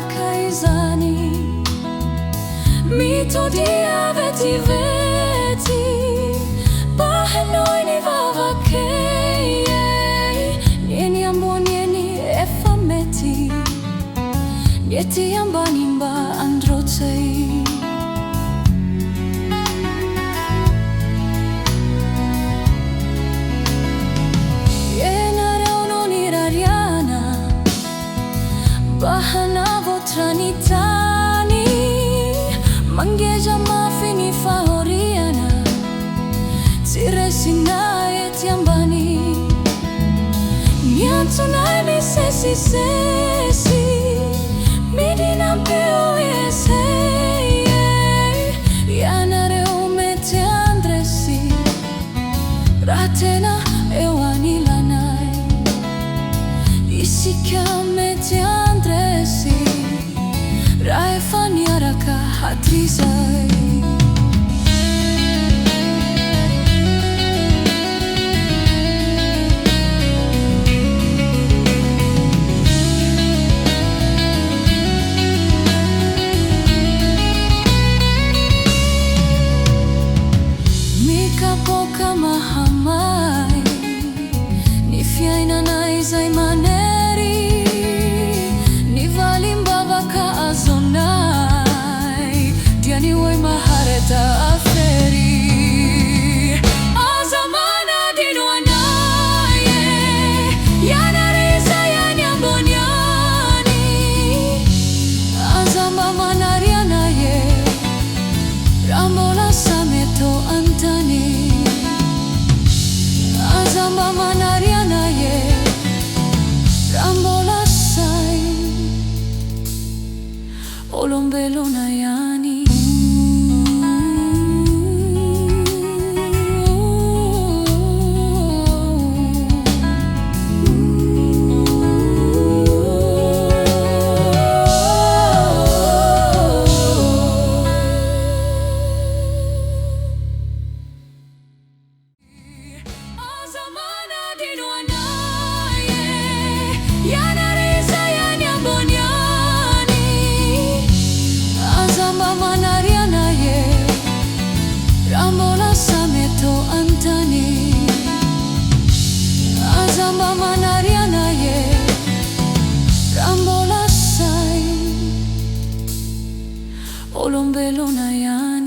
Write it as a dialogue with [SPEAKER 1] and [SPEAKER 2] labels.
[SPEAKER 1] kaizani mito dia veti veti bahenoini vavakei nieni ambonieni efameti nieti ambanimba androtei bahana votranitani mangeja mafini fahoriana tiresina etiambani niantunai mi sesi midina peo ese yanare umete andresi ratena ewanilanai isikame andresi raefani araka hatrizai mika poka mahamai nifiaina naizai maneri diani woi mahareta aferi azamana dino anaye yanareza yanyambonyani azamba manarianaye rambola sameto antani azamba manarianaye rambola sai olombelo nayani yanareza yanyambonyani azamba manarianaye rambola sameto antani azamba manarianaye rambola sai olombelo nayani